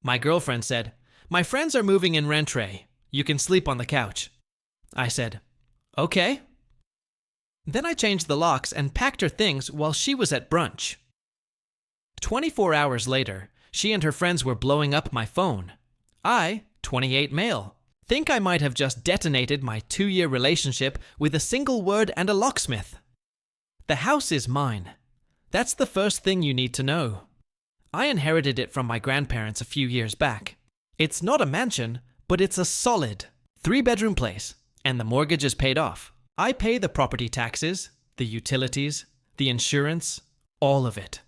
My girlfriend said, "My friends are moving in rent-free. You can sleep on the couch." I said, "Okay." Then I changed the locks and packed her things while she was at brunch. 24 hours later, she and her friends were blowing up my phone. I, 28 male, think I might have just detonated my 2-year relationship with a single word and a locksmith. The house is mine. That's the first thing you need to know. I inherited it from my grandparents a few years back. It's not a mansion, but it's a solid 3-bedroom place, and the mortgage is paid off. I pay the property taxes, the utilities, the insurance, all of it.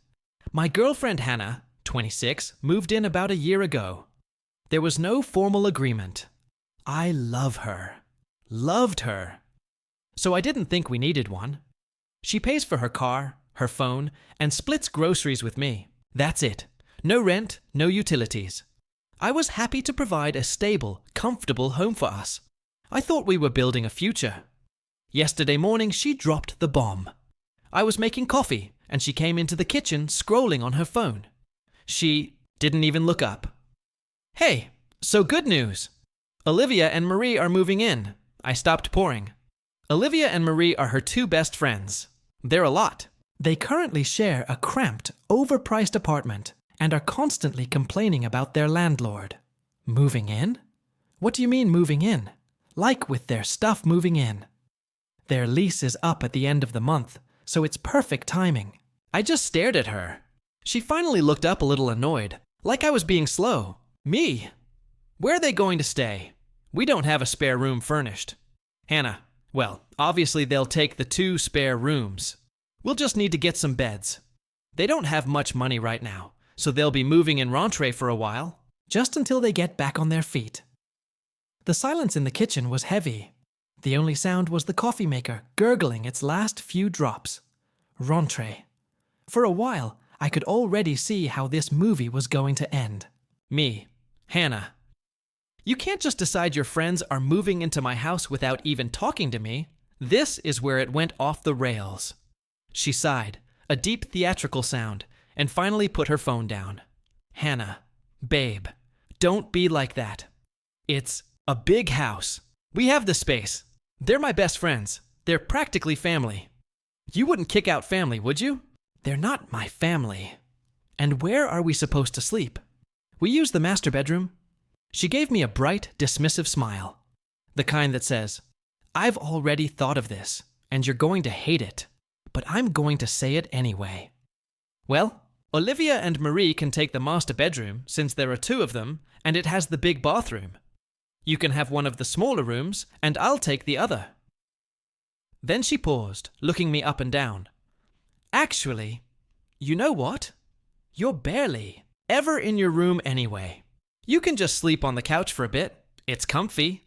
My girlfriend Hannah, 26, moved in about a year ago. There was no formal agreement. I love her. Loved her. So I didn't think we needed one. She pays for her car, her phone, and splits groceries with me. That's it. No rent, no utilities. I was happy to provide a stable, comfortable home for us. I thought we were building a future. Yesterday morning, she dropped the bomb. I was making coffee, and she came into the kitchen scrolling on her phone. She didn't even look up. "Hey, so good news. Olivia and Marie are moving in." I stopped pouring. Olivia and Marie are her 2 best friends. They're a lot. They currently share a cramped, overpriced apartment and are constantly complaining about their landlord. Moving in? What do you mean moving in? Like with their stuff moving in. Their lease is up at the end of the month, so it's perfect timing. I just stared at her. She finally looked up a little annoyed, like I was being slow. Me? Where are they going to stay? We don't have a spare room furnished. Hannah, well, obviously they'll take the 2 spare rooms. We'll just need to get some beds. They don't have much money right now, so they'll be moving in rent-free for a while, just until they get back on their feet. The silence in the kitchen was heavy. The only sound was the coffee maker gurgling its last few drops. Rent-free. For a while, I could already see how this movie was going to end. Me, Hannah. You can't just decide your friends are moving into my house without even talking to me. This is where it went off the rails. She sighed, a deep theatrical sound, and finally put her phone down. Hannah, babe, don't be like that. It's a big house. We have the space. They're my best friends. They're practically family. You wouldn't kick out family, would you? They're not my family. And where are we supposed to sleep? We use the master bedroom. She gave me a bright, dismissive smile. The kind that says, "I've already thought of this, and you're going to hate it, but I'm going to say it anyway." Well, Olivia and Marie can take the master bedroom since there are 2 of them, and it has the big bathroom. You can have one of the smaller rooms, and I'll take the other. Then she paused, looking me up and down. Actually, you know what? You're barely ever in your room anyway. You can just sleep on the couch for a bit. It's comfy.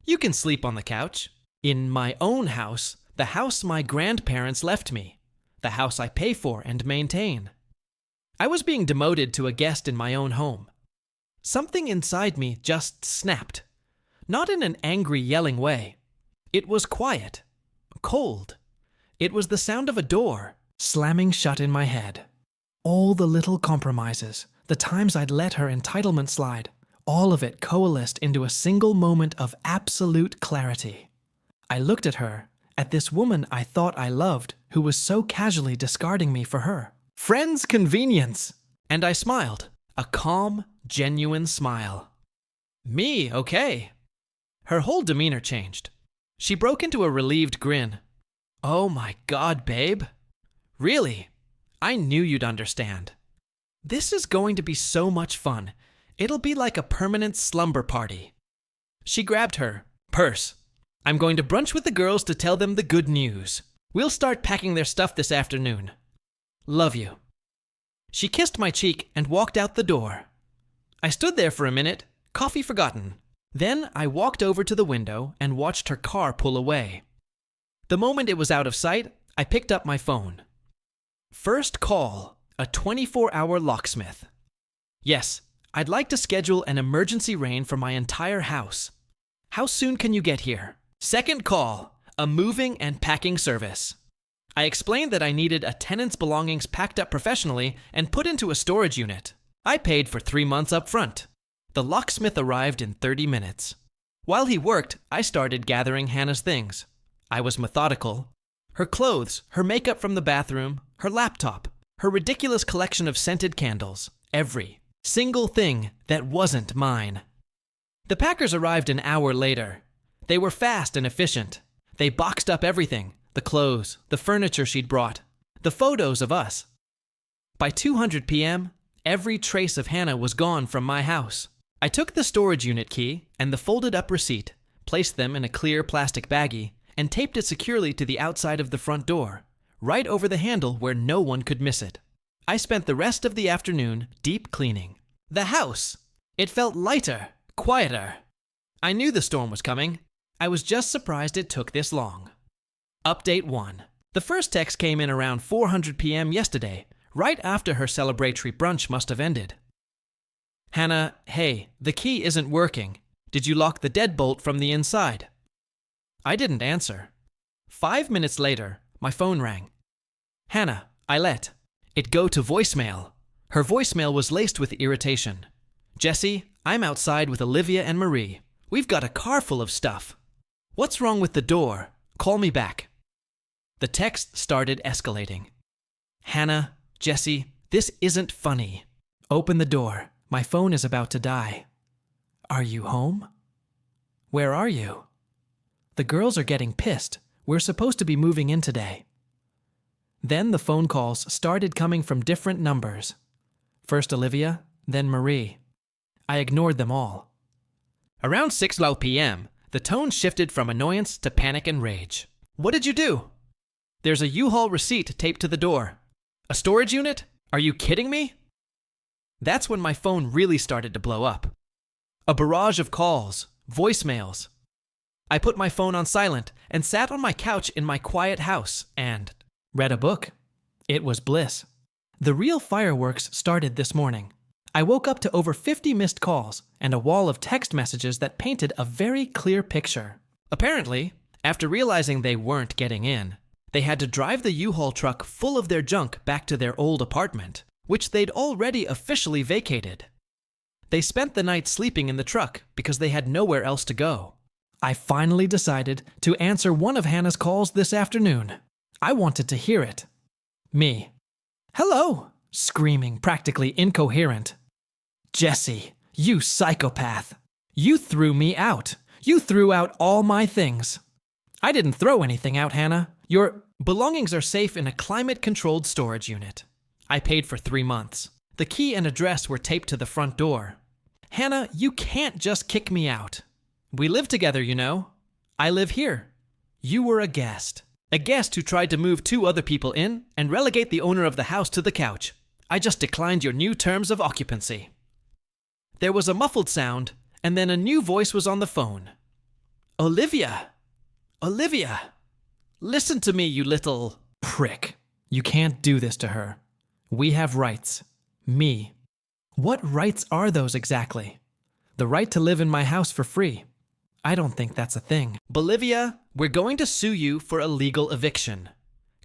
You can sleep on the couch. In my own house, the house my grandparents left me. The house I pay for and maintain. I was being demoted to a guest in my own home. Something inside me just snapped. Not in an angry, yelling way. It was quiet. Cold. It was the sound of a door slamming shut in my head. All the little compromises, the times I'd let her entitlement slide, all of it coalesced into a single moment of absolute clarity. I looked at her, at this woman I thought I loved, who was so casually discarding me for her. Friend's convenience! And I smiled, a calm, genuine smile. Me, okay. Her whole demeanor changed. She broke into a relieved grin. "Oh my God, babe. Really? I knew you'd understand. This is going to be so much fun. It'll be like a permanent slumber party." She grabbed her purse. "I'm going to brunch with the girls to tell them the good news. We'll start packing their stuff this afternoon. Love you." She kissed my cheek and walked out the door. I stood there for a minute, coffee forgotten. Then I walked over to the window and watched her car pull away. The moment it was out of sight, I picked up my phone. First call, a 24-hour locksmith. "Yes, I'd like to schedule an emergency rain for my entire house. How soon can you get here?" Second call, a moving and packing service. I explained that I needed a tenant's belongings packed up professionally and put into a storage unit. I paid for 3 months up front. The locksmith arrived in 30 minutes. While he worked, I started gathering Hannah's things. I was methodical. Her clothes, her makeup from the bathroom, her laptop, her ridiculous collection of scented candles, every single thing that wasn't mine. The packers arrived an hour later. They were fast and efficient. They boxed up everything, the clothes, the furniture she'd brought, the photos of us. By 2:00 p.m., every trace of Hannah was gone from my house. I took the storage unit key and the folded-up receipt, placed them in a clear plastic baggie, and taped it securely to the outside of the front door, right over the handle where no one could miss it. I spent the rest of the afternoon deep cleaning. The house! It felt lighter, quieter. I knew the storm was coming. I was just surprised it took this long. Update 1. The first text came in around 4:00 p.m. yesterday, right after her celebratory brunch must have ended. Hannah, hey, the key isn't working. Did you lock the deadbolt from the inside? I didn't answer. 5 minutes later, my phone rang. Hannah, I let it go to voicemail. Her voicemail was laced with irritation. Jesse, I'm outside with Olivia and Marie. We've got a car full of stuff. What's wrong with the door? Call me back. The text started escalating. Hannah, Jesse, this isn't funny. Open the door. My phone is about to die. Are you home? Where are you? The girls are getting pissed. We're supposed to be moving in today. Then the phone calls started coming from different numbers. First Olivia, then Marie. I ignored them all. Around 6:00 p.m., the tone shifted from annoyance to panic and rage. What did you do? There's a U-Haul receipt taped to the door. A storage unit? Are you kidding me? That's when my phone really started to blow up. A barrage of calls, voicemails. I put my phone on silent and sat on my couch in my quiet house and read a book. It was bliss. The real fireworks started this morning. I woke up to over 50 missed calls and a wall of text messages that painted a very clear picture. Apparently, after realizing they weren't getting in, they had to drive the U-Haul truck full of their junk back to their old apartment, which they'd already officially vacated. They spent the night sleeping in the truck because they had nowhere else to go. I finally decided to answer one of Hannah's calls this afternoon. I wanted to hear it. Me. Hello, screaming, practically incoherent. Jesse, you psychopath. You threw me out. You threw out all my things. I didn't throw anything out, Hannah. Your belongings are safe in a climate-controlled storage unit. I paid for 3 months. The key and address were taped to the front door. Hannah, you can't just kick me out. We live together, you know. I live here. You were a guest. A guest who tried to move 2 other people in and relegate the owner of the house to the couch. I just declined your new terms of occupancy. There was a muffled sound, and then a new voice was on the phone. Olivia! Olivia! Listen to me, you little prick. You can't do this to her. We have rights. Me. What rights are those exactly? The right to live in my house for free. I don't think that's a thing. Bolivia, we're going to sue you for illegal eviction.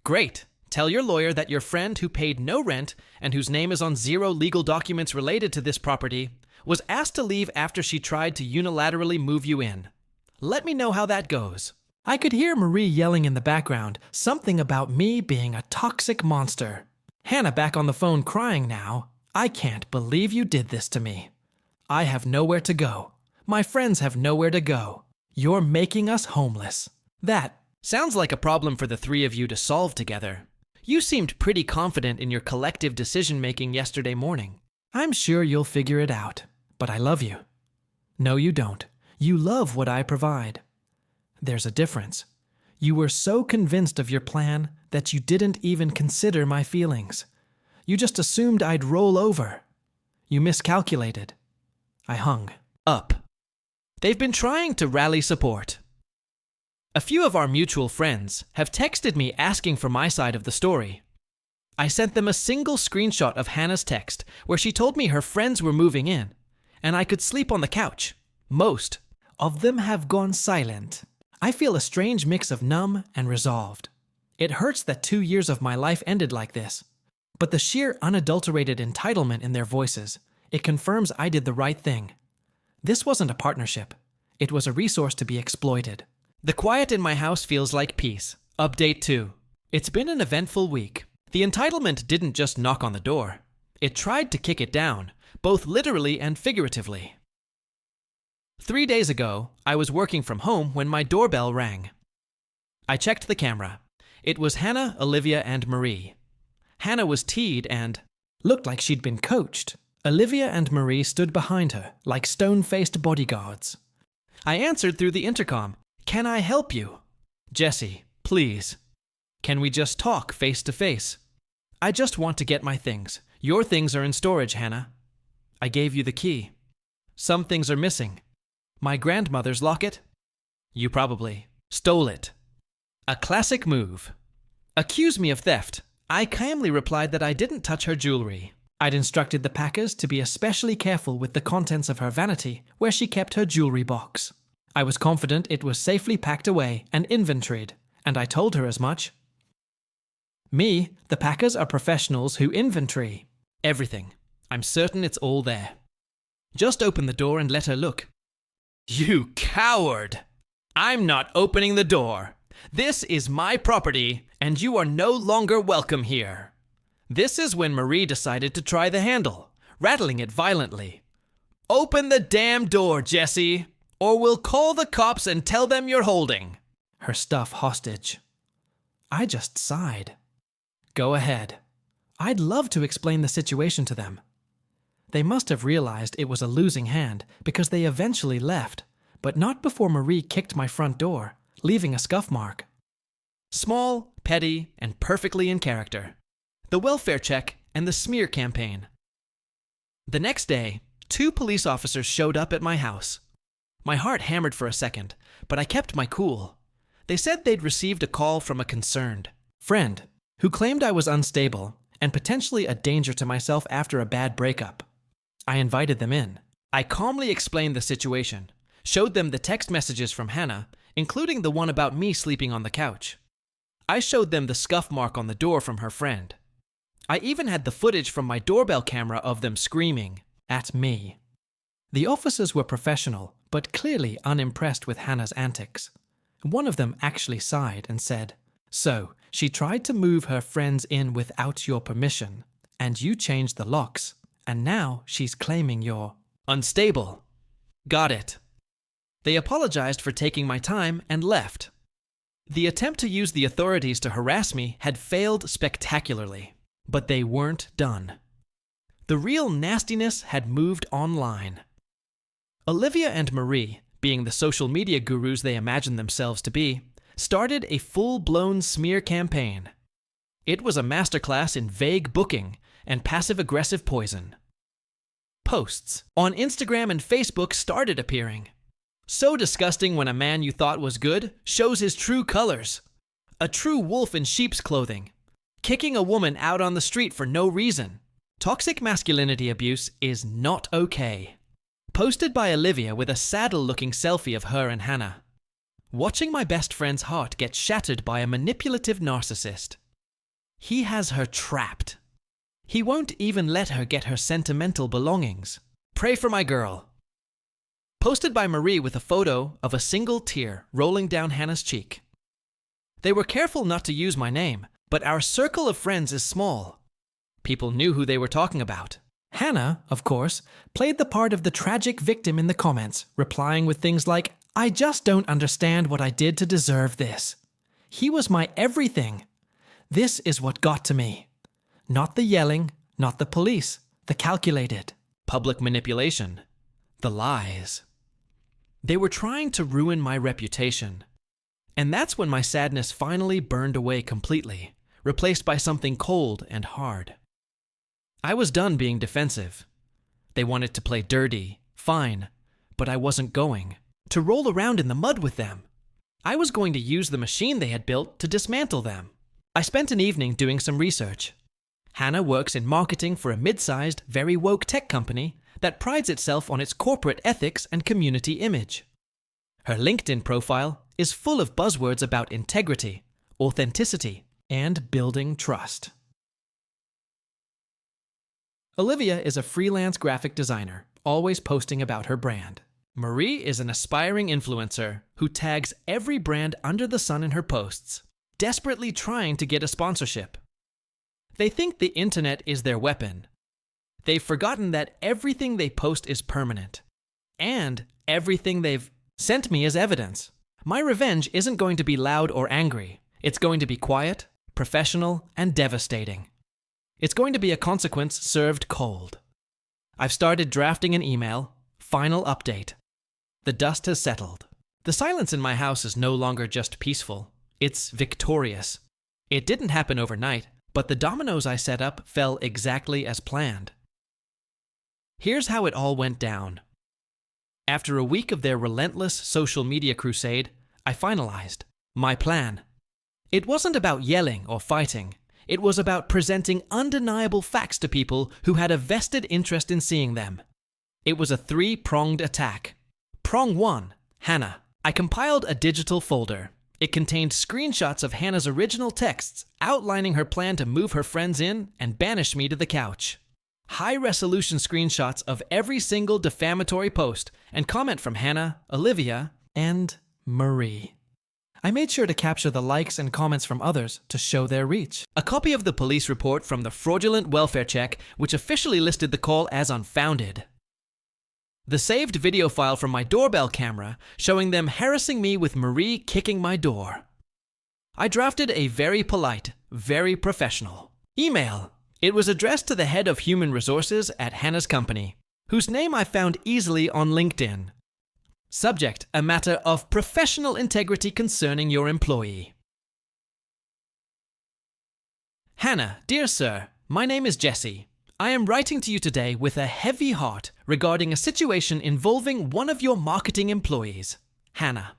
Great. Tell your lawyer that your friend who paid no rent and whose name is on 0 legal documents related to this property was asked to leave after she tried to unilaterally move you in. Let me know how that goes. I could hear Marie yelling in the background, something about me being a toxic monster. Hannah back on the phone crying now. I can't believe you did this to me. I have nowhere to go. My friends have nowhere to go. You're making us homeless. That sounds like a problem for the 3 of you to solve together. You seemed pretty confident in your collective decision-making yesterday morning. I'm sure you'll figure it out, but I love you. No, you don't. You love what I provide. There's a difference. You were so convinced of your plan that you didn't even consider my feelings. You just assumed I'd roll over. You miscalculated. I hung up. They've been trying to rally support. A few of our mutual friends have texted me asking for my side of the story. I sent them a single screenshot of Hannah's text where she told me her friends were moving in, and I could sleep on the couch. Most of them have gone silent. I feel a strange mix of numb and resolved. It hurts that 2 years of my life ended like this, but the sheer unadulterated entitlement in their voices It confirms I did the right thing. This wasn't a partnership. It was a resource to be exploited. The quiet in my house feels like peace. Update 2. It's been an eventful week. The entitlement didn't just knock on the door. It tried to kick it down, both literally and figuratively. 3 days ago, I was working from home when my doorbell rang. I checked the camera. It was Hannah, Olivia, and Marie. Hannah was teed and looked like she'd been coached. Olivia and Marie stood behind her, like stone-faced bodyguards. I answered through the intercom. "Can I help you?" "Jesse, please. Can we just talk face to face?" "I just want to get my things. Your things are in storage, Hannah." "I gave you the key." "Some things are missing." "My grandmother's locket?" "You probably stole it." A classic move. "Accuse me of theft." I calmly replied that I didn't touch her jewelry. I'd instructed the packers to be especially careful with the contents of her vanity, where she kept her jewelry box. I was confident it was safely packed away and inventoried, and I told her as much. Me, the packers are professionals who inventory everything. I'm certain it's all there. Just open the door and let her look. "You coward! I'm not opening the door. This is my property, and you are no longer welcome here." This is when Marie decided to try the handle, rattling it violently. "Open the damn door, Jesse, or we'll call the cops and tell them you're holding her stuff hostage." I just sighed. Go ahead. I'd love to explain the situation to them. They must have realized it was a losing hand because they eventually left, but not before Marie kicked my front door, leaving a scuff mark. Small, petty, and perfectly in character. The welfare check and the smear campaign. The next day, 2 police officers showed up at my house. My heart hammered for a second, but I kept my cool. They said they'd received a call from a concerned friend who claimed I was unstable and potentially a danger to myself after a bad breakup. I invited them in. I calmly explained the situation, showed them the text messages from Hannah, including the one about me sleeping on the couch. I showed them the scuff mark on the door from her friend. I even had the footage from my doorbell camera of them screaming at me. The officers were professional, but clearly unimpressed with Hannah's antics. One of them actually sighed and said, "So, she tried to move her friends in without your permission, and you changed the locks, and now she's claiming you're unstable." Got it. They apologized for taking my time and left. The attempt to use the authorities to harass me had failed spectacularly, but they weren't done. The real nastiness had moved online. Olivia and Marie, being the social media gurus they imagined themselves to be, started a full-blown smear campaign. It was a masterclass in vague booking and passive-aggressive poison. Posts on Instagram and Facebook started appearing. So disgusting when a man you thought was good shows his true colors. A true wolf in sheep's clothing. Kicking a woman out on the street for no reason. Toxic masculinity abuse is not okay. Posted by Olivia with a saddle-looking selfie of her and Hannah. Watching my best friend's heart get shattered by a manipulative narcissist. He has her trapped. He won't even let her get her sentimental belongings. Pray for my girl. Posted by Marie with a photo of a single tear rolling down Hannah's cheek. They were careful not to use my name, but our circle of friends is small. People knew who they were talking about. Hannah, of course, played the part of the tragic victim in the comments, replying with things like, "I just don't understand what I did to deserve this. He was my everything. This is what got to me. Not the yelling, not the police, the calculated public manipulation, the lies." They were trying to ruin my reputation. And that's when my sadness finally burned away completely, replaced by something cold and hard. I was done being defensive. They wanted to play dirty, fine, but I wasn't going to roll around in the mud with them. I was going to use the machine they had built to dismantle them. I spent an evening doing some research. Hannah works in marketing for a mid-sized, very woke tech company that prides itself on its corporate ethics and community image. Her LinkedIn profile is full of buzzwords about integrity, authenticity, and building trust. Olivia is a freelance graphic designer, always posting about her brand. Marie is an aspiring influencer who tags every brand under the sun in her posts, desperately trying to get a sponsorship. They think the internet is their weapon. They've forgotten that everything they post is permanent. And everything they've sent me is evidence. My revenge isn't going to be loud or angry. It's going to be quiet, professional, and devastating. It's going to be a consequence served cold. I've started drafting an email. Final update. The dust has settled. The silence in my house is no longer just peaceful. It's victorious. It didn't happen overnight, but the dominoes I set up fell exactly as planned. Here's how it all went down. After a week of their relentless social media crusade, I finalized my plan. It wasn't about yelling or fighting. It was about presenting undeniable facts to people who had a vested interest in seeing them. It was a three-pronged attack. Prong 1, Hannah. I compiled a digital folder. It contained screenshots of Hannah's original texts outlining her plan to move her friends in and banish me to the couch. High-resolution screenshots of every single defamatory post and comment from Hannah, Olivia, and Marie. I made sure to capture the likes and comments from others to show their reach. A copy of the police report from the fraudulent welfare check, which officially listed the call as unfounded. The saved video file from my doorbell camera showing them harassing me with Marie kicking my door. I drafted a very polite, very professional email. It was addressed to the head of human resources at Hannah's company, whose name I found easily on LinkedIn. Subject: a matter of professional integrity concerning your employee. Hannah, dear sir, my name is Jesse. I am writing to you today with a heavy heart regarding a situation involving one of your marketing employees, Hannah.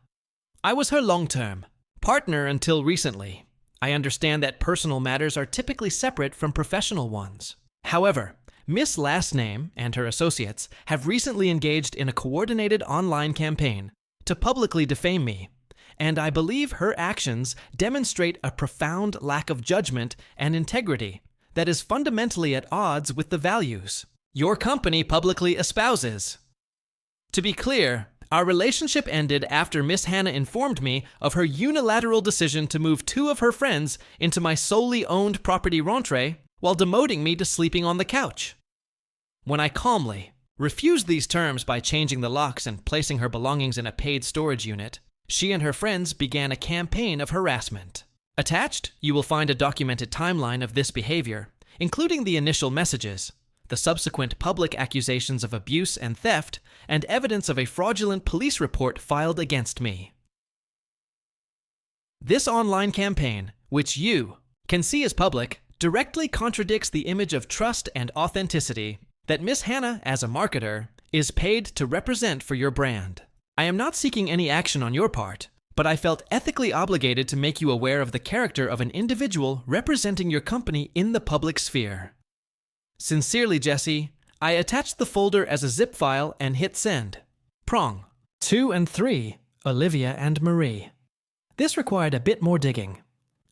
I was her long-term partner until recently. I understand that personal matters are typically separate from professional ones. However, Miss Last Name and her associates have recently engaged in a coordinated online campaign to publicly defame me, and I believe her actions demonstrate a profound lack of judgment and integrity that is fundamentally at odds with the values your company publicly espouses. To be clear, our relationship ended after Miss Hannah informed me of her unilateral decision to move 2 of her friends into my solely owned property rentrée while demoting me to sleeping on the couch. When I calmly refused these terms by changing the locks and placing her belongings in a paid storage unit, she and her friends began a campaign of harassment. Attached, you will find a documented timeline of this behavior, including the initial messages, the subsequent public accusations of abuse and theft, and evidence of a fraudulent police report filed against me. This online campaign, which you can see as public, directly contradicts the image of trust and authenticity that Miss Hannah, as a marketer, is paid to represent for your brand. I am not seeking any action on your part, but I felt ethically obligated to make you aware of the character of an individual representing your company in the public sphere. Sincerely, Jesse, I attached the folder as a zip file and hit send. Prong 2 and 3, Olivia and Marie. This required a bit more digging.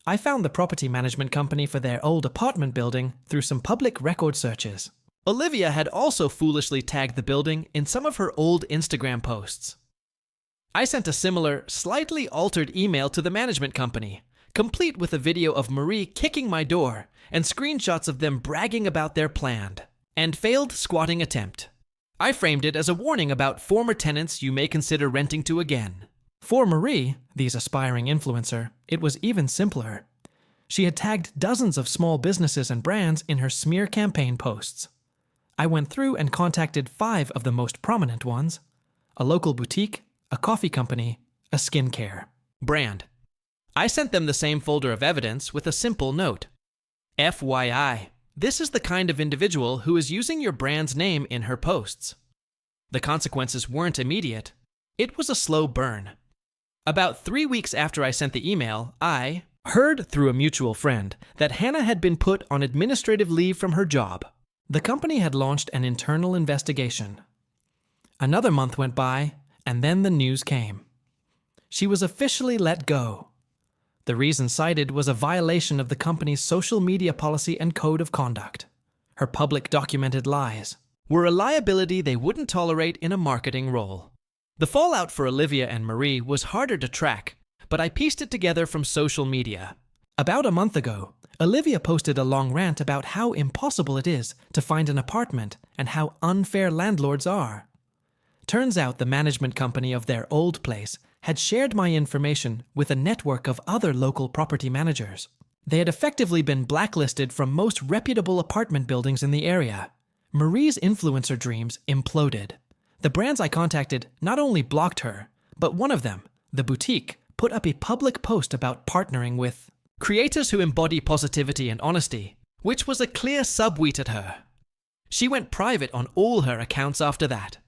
I found the property management company for their old apartment building through some public record searches. Olivia had also foolishly tagged the building in some of her old Instagram posts. I sent a similar, slightly altered email to the management company, complete with a video of Marie kicking my door and screenshots of them bragging about their planned and failed squatting attempt. I framed it as a warning about former tenants you may consider renting to again. For Marie, the aspiring influencer, it was even simpler. She had tagged dozens of small businesses and brands in her smear campaign posts. I went through and contacted 5 of the most prominent ones: a local boutique, a coffee company, a skincare brand. I sent them the same folder of evidence with a simple note. FYI, this is the kind of individual who is using your brand's name in her posts. The consequences weren't immediate. It was a slow burn. About 3 weeks after I sent the email, I heard through a mutual friend that Hannah had been put on administrative leave from her job. The company had launched an internal investigation. Another month went by, and then the news came. She was officially let go. The reason cited was a violation of the company's social media policy and code of conduct. her public documented lies, were a liability they wouldn't tolerate in a marketing role. The fallout for Olivia and Marie was harder to track, but I pieced it together from social media. About a month ago, Olivia posted a long rant about how impossible it is to find an apartment and how unfair landlords are. Turns out the management company of their old place had shared my information with a network of other local property managers. They had effectively been blacklisted from most reputable apartment buildings in the area. Marie's influencer dreams imploded. The brands I contacted not only blocked her, but one of them, the boutique, put up a public post about partnering with creators who embody positivity and honesty, which was a clear subtweet at her. She went private on all her accounts after that.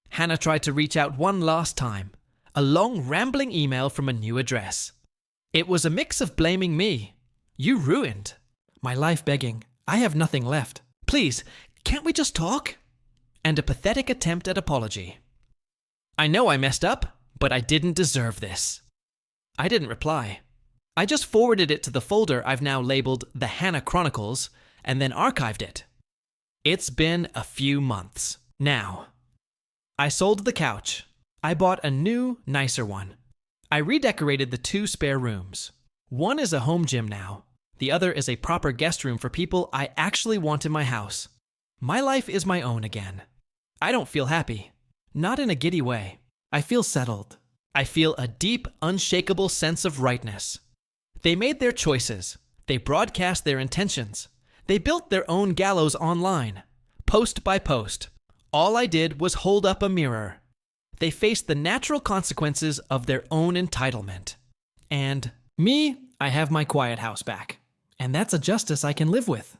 Hannah tried to reach out one last time, a long rambling email from a new address. It was a mix of blaming me. You ruined my life, begging, I have nothing left. Please, can't we just talk? And a pathetic attempt at apology. I know I messed up, but I didn't deserve this. I didn't reply. I just forwarded it to the folder I've now labeled the Hannah Chronicles and then archived it. It's been a few months now. I sold the couch. I bought a new, nicer one. I redecorated the 2 spare rooms. One is a home gym now. The other is a proper guest room for people I actually want in my house. My life is my own again. I don't feel happy. Not in a giddy way. I feel settled. I feel a deep, unshakable sense of rightness. They made their choices. They broadcast their intentions. They built their own gallows online, post by post. All I did was hold up a mirror. They faced the natural consequences of their own entitlement. And me, I have my quiet house back. And that's a justice I can live with.